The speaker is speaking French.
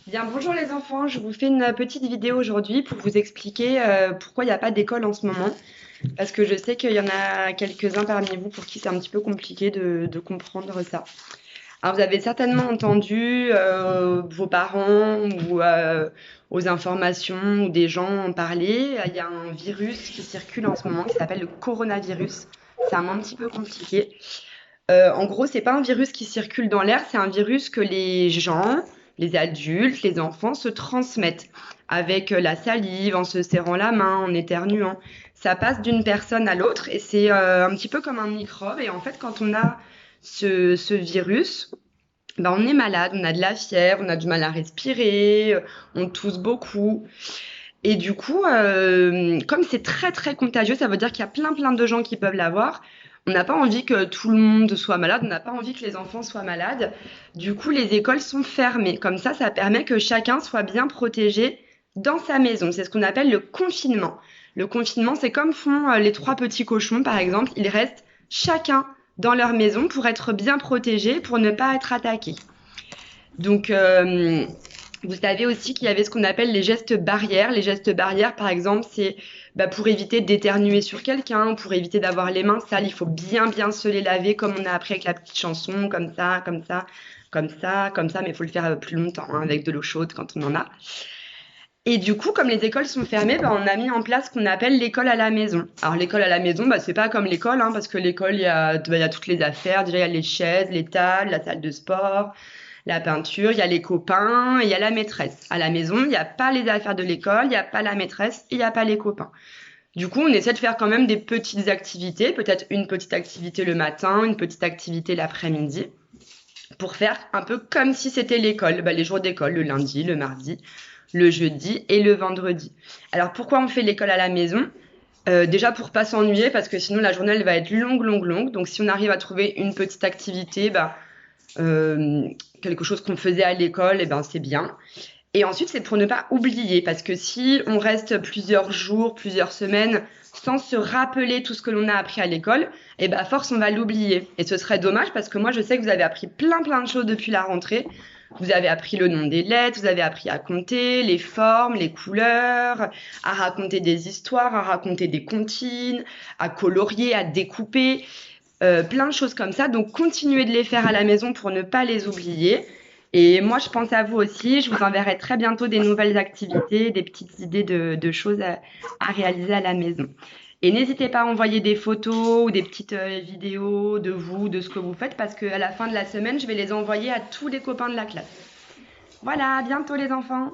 Bien, bonjour les enfants, je vous fais une petite vidéo aujourd'hui pour vous expliquer pourquoi il n'y a pas d'école en ce moment. Parce que je sais qu'il y en a quelques-uns parmi vous pour qui c'est un petit peu compliqué de comprendre ça. Alors vous avez certainement entendu vos parents ou aux informations ou des gens en parler. Il y a un virus qui circule en ce moment qui s'appelle le coronavirus. C'est un petit peu compliqué. En gros, c'est pas un virus qui circule dans l'air, c'est un virus que les gens, les adultes, les enfants se transmettent avec la salive, en se serrant la main, en éternuant. Ça passe d'une personne à l'autre et c'est un petit peu comme un microbe. Et en fait, quand on a ce virus, ben, on est malade, on a de la fièvre, on a du mal à respirer, on tousse beaucoup. Et du coup, comme c'est très très contagieux, ça veut dire qu'il y a plein de gens qui peuvent l'avoir. On n'a pas envie que tout le monde soit malade, on n'a pas envie que les enfants soient malades. Du coup, les écoles sont fermées. Comme ça permet que chacun soit bien protégé dans sa maison. C'est ce qu'on appelle le confinement. Le confinement, c'est comme font les trois petits cochons, par exemple. Ils restent chacun dans leur maison pour être bien protégés, pour ne pas être attaqués. Donc, vous savez aussi qu'il y avait ce qu'on appelle les gestes barrières. Les gestes barrières, par exemple, c'est pour éviter d'éternuer sur quelqu'un, pour éviter d'avoir les mains sales, il faut bien se les laver comme on a appris avec la petite chanson, comme ça, comme ça, comme ça, comme ça, mais il faut le faire plus longtemps, hein, avec de l'eau chaude quand on en a. Et du coup, comme les écoles sont fermées, on a mis en place ce qu'on appelle l'école à la maison. Alors l'école à la maison, c'est pas comme l'école, hein, parce que l'école, il y a toutes les affaires. Déjà, il y a les chaises, les tables, la salle de sport, la peinture, il y a les copains, et il y a la maîtresse. À la maison, il n'y a pas les affaires de l'école, il n'y a pas la maîtresse, et il n'y a pas les copains. Du coup, on essaie de faire quand même des petites activités, peut-être une petite activité le matin, une petite activité l'après-midi, pour faire un peu comme si c'était l'école, les jours d'école, le lundi, le mardi, le jeudi et le vendredi. Alors pourquoi on fait l'école à la maison? Déjà pour pas s'ennuyer, parce que sinon la journée elle va être longue. Donc si on arrive à trouver une petite activité, euh, quelque chose qu'on faisait à l'école, c'est bien. Et ensuite c'est pour ne pas oublier, parce que si on reste plusieurs jours, plusieurs semaines sans se rappeler tout ce que l'on a appris à l'école, à force on va l'oublier. Et ce serait dommage parce que moi je sais que vous avez appris plein de choses depuis la rentrée. Vous avez appris le nom des lettres, vous avez appris à compter, les formes, les couleurs, à raconter des histoires, à raconter des comptines, à colorier, à découper, plein de choses comme ça. Donc continuez de les faire à la maison pour ne pas les oublier. Et moi, je pense à vous aussi. Je vous enverrai très bientôt des nouvelles activités, des petites idées de choses à réaliser à la maison. Et n'hésitez pas à envoyer des photos ou des petites vidéos de vous, de ce que vous faites, parce qu'à la fin de la semaine, je vais les envoyer à tous les copains de la classe. Voilà, à bientôt les enfants.